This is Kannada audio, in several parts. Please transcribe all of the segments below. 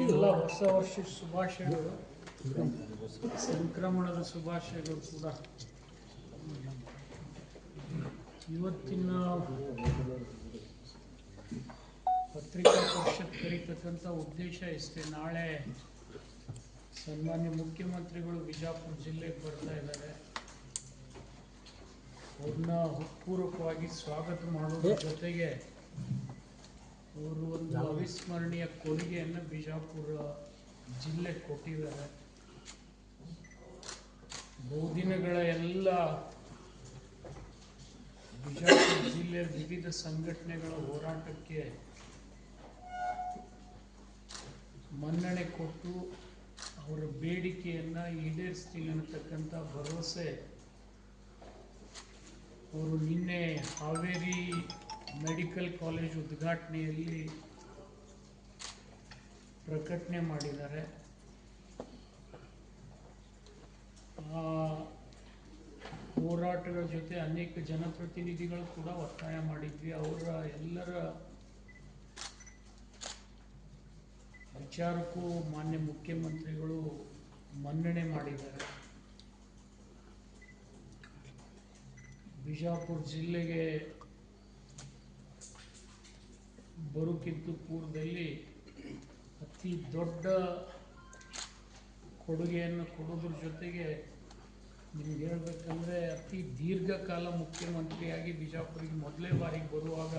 ಎಲ್ಲ ಹೊಸ ವರ್ಷದ ಶುಭಾಶಯಗಳು, ಸಂಕ್ರಮಣದ ಶುಭಾಶಯಗಳು ಕೂಡ. ಇವತ್ತಿನ ಪತ್ರಿಕಾ ಪರಿಷತ್ ಕರೀತಕ್ಕಂಥ ಉದ್ದೇಶ ಇಷ್ಟೇ. ನಾಳೆ ಸನ್ಮಾನ್ಯ ಮುಖ್ಯಮಂತ್ರಿಗಳು ಬಿಜಾಪುರ ಜಿಲ್ಲೆಗೆ ಬರ್ತಾ ಇದ್ದಾರೆ. ಅವ್ರನ್ನ ಹೃತ್ಪೂರ್ವಕವಾಗಿ ಸ್ವಾಗತ ಮಾಡೋದ್ರ ಜೊತೆಗೆ ಅವರು ಒಂದು ಅವಿಸ್ಮರಣೀಯ ಕೊಡುಗೆಯನ್ನು ಬಿಜಾಪುರ ಜಿಲ್ಲೆ ಕೊಟ್ಟಿದ್ದಾರೆ. ಬಹುದಿನಗಳ ಎಲ್ಲ ಬಿಜಾಪುರ ಜಿಲ್ಲೆಯ ವಿವಿಧ ಸಂಘಟನೆಗಳ ಹೋರಾಟಕ್ಕೆ ಮನ್ನಣೆ ಕೊಟ್ಟು ಅವರ ಬೇಡಿಕೆಯನ್ನು ಈಡೇರಿಸ್ತೀನಿ ಅನ್ನತಕ್ಕಂಥ ಭರವಸೆ ಅವರು ನಿನ್ನೆ ಹಾವೇರಿ ಮೆಡಿಕಲ್ ಕಾಲೇಜ್ ಉದ್ಘಾಟನೆಯಲ್ಲಿ ಪ್ರಕಟಣೆ ಮಾಡಿದ್ದಾರೆ. ಆ ಹೋರಾಟಗಳ ಜೊತೆ ಅನೇಕ ಜನಪ್ರತಿನಿಧಿಗಳು ಕೂಡ ಒತ್ತಾಯ ಮಾಡಿದ್ವಿ. ಅವರ ಎಲ್ಲರ ವಿಚಾರಕ್ಕೂ ಮಾನ್ಯ ಮುಖ್ಯಮಂತ್ರಿಗಳು ಮನ್ನಣೆ ಮಾಡಿದ್ದಾರೆ. ಬಿಜಾಪುರ ಜಿಲ್ಲೆಗೆ ಬರೋಕ್ಕಿಂತ ಪೂರ್ವದಲ್ಲಿ ಅತಿ ದೊಡ್ಡ ಕೊಡುಗೆಯನ್ನು ಕೊಡೋದ್ರ ಜೊತೆಗೆ ನಿಮ್ಗೆ ಹೇಳ್ಬೇಕಂದ್ರೆ ಅತಿ ದೀರ್ಘಕಾಲ ಮುಖ್ಯಮಂತ್ರಿಯಾಗಿ ಬಿಜಾಪುರಿಗೆ ಮೊದಲೇ ಬಾರಿಗೆ ಬರುವಾಗ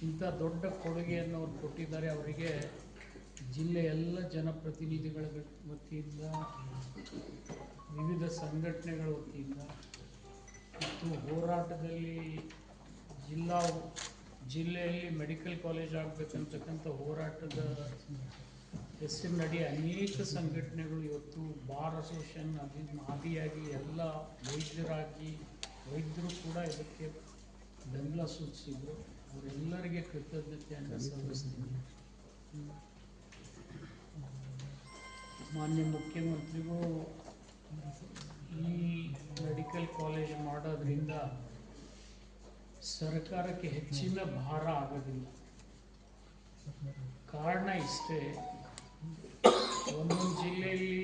ಇಂಥ ದೊಡ್ಡ ಕೊಡುಗೆಯನ್ನು ಅವ್ರು ಕೊಟ್ಟಿದ್ದಾರೆ. ಅವರಿಗೆ ಜಿಲ್ಲೆಯ ಎಲ್ಲ ಜನಪ್ರತಿನಿಧಿಗಳ ವತಿಯಿಂದ, ವಿವಿಧ ಸಂಘಟನೆಗಳ ವತಿಯಿಂದ ಮತ್ತು ಹೋರಾಟದಲ್ಲಿ ಜಿಲ್ಲೆಯಲ್ಲಿ ಮೆಡಿಕಲ್ ಕಾಲೇಜ್ ಆಗಬೇಕಂತಕ್ಕಂಥ ಹೋರಾಟದ ಹೆಸರಿನಡಿ ಅನೇಕ ಸಂಘಟನೆಗಳು ಇವತ್ತು ಬಾರ್ ಅಸೋಸಿಯೇಷನ್ ಆದಿಯಾಗಿ ಎಲ್ಲ ವೈದ್ಯರು ಕೂಡ ಇದಕ್ಕೆ ಬೆಂಬಲ ಸೂಚಿಸಿದರು. ಅವರೆಲ್ಲರಿಗೆ ಕೃತಜ್ಞತೆಯನ್ನು ಸಲ್ಲಿಸ್ತೀನಿ. ಮಾನ್ಯ ಮುಖ್ಯಮಂತ್ರಿಗಳು ಈ ಮೆಡಿಕಲ್ ಕಾಲೇಜ್ ಮಾಡೋದ್ರಿಂದ ಸರ್ಕಾರಕ್ಕೆ ಹೆಚ್ಚಿನ ಭಾರ ಆಗೋದಿಲ್ಲ. ಕಾರಣ ಇಷ್ಟೇ, ಒಂದೊಂದು ಜಿಲ್ಲೆಯಲ್ಲಿ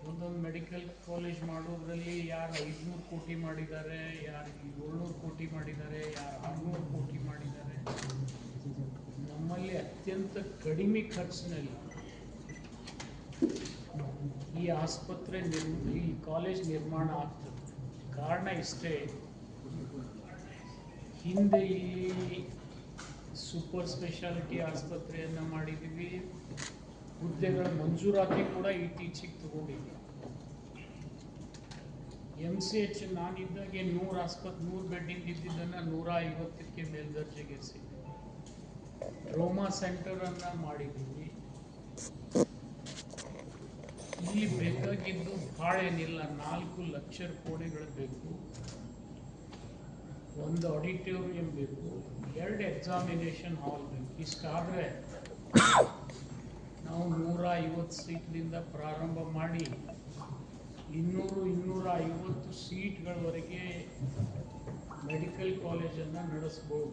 ಒಂದೊಂದು ಮೆಡಿಕಲ್ ಕಾಲೇಜ್ ಮಾಡೋದ್ರಲ್ಲಿ ಯಾರು 500 ಕೋಟಿ ಮಾಡಿದ್ದಾರೆ, ಯಾರು 700 ಕೋಟಿ ಮಾಡಿದ್ದಾರೆ, ಯಾರು 600 ಕೋಟಿ ಮಾಡಿದ್ದಾರೆ. ನಮ್ಮಲ್ಲಿ ಅತ್ಯಂತ ಕಡಿಮೆ ಖರ್ಚಿನಲ್ಲಿ ಈ ಆಸ್ಪತ್ರೆ ಈ ಕಾಲೇಜ್ ನಿರ್ಮಾಣ ಆಗ್ತದೆ. ಕಾರಣ ಇಷ್ಟೇ, ಹಿಂದೆ ಇಲ್ಲಿ ಸೂಪರ್ ಸ್ಪೆಷಾಲಿಟಿ ಆಸ್ಪತ್ರೆಯನ್ನು ಮಾಡಿದ್ದೀವಿ. ಹುದ್ದೆಗಳ ಮಂಜೂರಾತಿ ಕೂಡ ಇತ್ತೀಚೆಗೆ ತಗೊಂಡಿದ್ವಿ. MCH ನಾನಿದ್ದಾಗೆ 100 ಬೆಡ್ಡಿಂದ ಇದ್ದಿದ್ದನ್ನು 150ಕ್ಕೆ ಮೇಲ್ದರ್ಜೆಗೇರಿಸಿದ್ವಿ. ಟ್ರೋಮಾ ಸೆಂಟರನ್ನು ಮಾಡಿದ್ದೀವಿ. ಇಲ್ಲಿ ಬೇಕಾಗಿದ್ದು ಭಾಳ ಏನಿಲ್ಲ, 4 ಲಕ್ಷ ಕೋಣೆಗಳು ಬೇಕು, ಒಂದು ಆಡಿಟೋರಿಯಂ ಬೇಕು, 2 ಎಕ್ಸಾಮಿನೇಷನ್ ಹಾಲ್ ಬೇಕು. ಇಷ್ಟಾದರೆ ನಾವು 150 ಸೀಟ್ನಿಂದ ಪ್ರಾರಂಭ ಮಾಡಿ 200-250 ಸೀಟ್ಗಳವರೆಗೆ ಮೆಡಿಕಲ್ ಕಾಲೇಜನ್ನು ನಡೆಸ್ಬೋದು.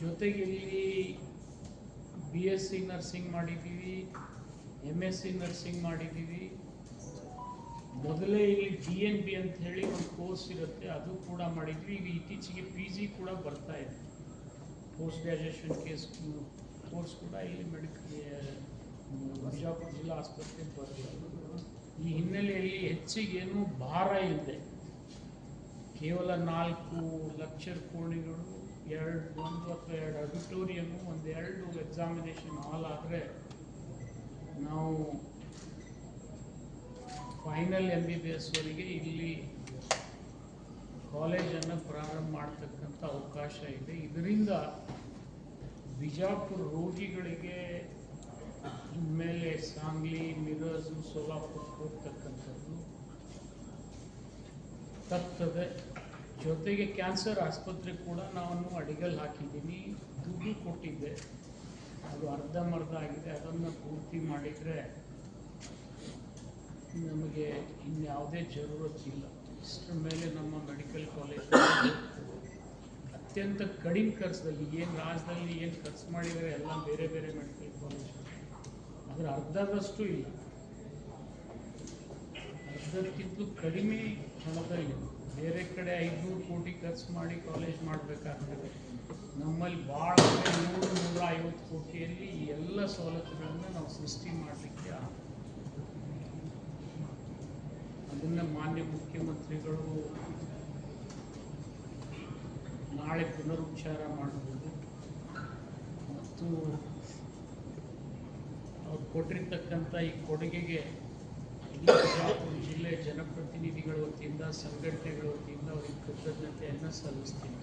ಜೊತೆಗೆ ಇಲ್ಲಿ BSc ನರ್ಸಿಂಗ್ ಮಾಡಿದ್ದೀವಿ, MSc ನರ್ಸಿಂಗ್ ಮಾಡಿದ್ದೀವಿ. ಮೊದಲೇ ಇಲ್ಲಿ DNB ಅಂತ ಹೇಳಿ ಒಂದು ಕೋರ್ಸ್ ಇರುತ್ತೆ, ಅದು ಕೂಡ ಮಾಡಿದ್ವಿ. ಈಗ ಇತ್ತೀಚೆಗೆ PG ಕೂಡ ಬರ್ತಾ ಇದೆ, ಪೋಸ್ಟ್ ಗ್ರ್ಯಾಜುಯೇಷನ್ ಕೋರ್ಸ್ ಕೂಡ ಇಲ್ಲಿ ಬಿಜಾಪುರ ಜಿಲ್ಲಾ ಆಸ್ಪತ್ರೆಗೆ ಬರ್ತದೆ. ಈ ಹಿನ್ನೆಲೆಯಲ್ಲಿ ಹೆಚ್ಚಿಗೇನು ಭಾರ ಇಲ್ಲದೆ ಕೇವಲ 4 ಲಕ್ಷ ಕೋಣೆಗಳು, 1 ಅಥವಾ 2 ಆಡಿಟೋರಿಯಮು, 2 ಎಕ್ಸಾಮಿನೇಷನ್ ಹಾಲ್ ಆದರೆ ನಾವು ಫೈನಲ್ MBBS ವರೆಗೆ ಇಲ್ಲಿ ಕಾಲೇಜನ್ನು ಪ್ರಾರಂಭ ಮಾಡ್ತಕ್ಕಂಥ ಅವಕಾಶ ಇದೆ. ಇದರಿಂದ ಬಿಜಾಪುರ ರೋಗಿಗಳಿಗೆ ಇನ್ಮೇಲೆ ಸಾಂಗ್ಲಿ, ಮಿರಜ್, ಸೋಲಾಪುರ ಹೋಗ್ತಕ್ಕಂಥದ್ದು ತಪ್ಪದೆ. ಜೊತೆಗೆ ಕ್ಯಾನ್ಸರ್ ಆಸ್ಪತ್ರೆ ಕೂಡ ನಾನು ಅಡಿಗಲ್ ಹಾಕಿದ್ದೀನಿ, ದುಡ್ಡು ಕೊಟ್ಟಿದ್ದೆ, ಅದು ಅರ್ಧಂಬರ್ಧ ಆಗಿದೆ. ಅದನ್ನು ಪೂರ್ತಿ ಮಾಡಿದರೆ ನಮಗೆ ಇನ್ಯಾವುದೇ ಜರೂರತ್ತಿಲ್ಲ. ಇಷ್ಟರ ಮೇಲೆ ನಮ್ಮ ಮೆಡಿಕಲ್ ಕಾಲೇಜ್ ಅತ್ಯಂತ ಕಡಿಮೆ ಖರ್ಚದಲ್ಲಿ, ಏನು ರಾಜ್ಯದಲ್ಲಿ ಏನು ಖರ್ಚು ಮಾಡಿದರೆ ಎಲ್ಲ ಬೇರೆ ಬೇರೆ ಮೆಡಿಕಲ್ ಕಾಲೇಜ್ ಅದರ ಅರ್ಧದಷ್ಟು ಇಲ್ಲ, ಅರ್ಧಕ್ಕಿಂತ ಕಡಿಮೆ ಹಣದಲ್ಲಿ ಬೇರೆ ಕಡೆ 500 ಕೋಟಿ ಖರ್ಚು ಮಾಡಿ ಕಾಲೇಜ್ ಮಾಡಬೇಕಾಗ್ತದೆ. ನಮ್ಮಲ್ಲಿ ಭಾಳ 100-150 ಕೋಟಿಯಲ್ಲಿ ಈ ಎಲ್ಲ ಸವಲತ್ತುಗಳನ್ನು ನಾವು ಸೃಷ್ಟಿ ಮಾಡಲಿಕ್ಕೆ ಅದನ್ನು ಮಾನ್ಯ ಮುಖ್ಯಮಂತ್ರಿಗಳು ನಾಳೆ ಪುನರುಚ್ಚಾರ ಮಾಡಬಹುದು ಮತ್ತು ಅವ್ರು ಕೊಟ್ಟಿರ್ತಕ್ಕಂಥ ಈ ಕೊಡುಗೆಗೆ ಇಡೀ ಬಿಜಾಪುರ ಜಿಲ್ಲೆ ಜನಪ್ರತಿನಿಧಿಗಳ ವತಿಯಿಂದ, ಸಂಘಟನೆಗಳ ವತಿಯಿಂದ ಅವರಿಗೆ ಕೃತಜ್ಞತೆಯನ್ನು ಸಲ್ಲಿಸ್ತೀನಿ.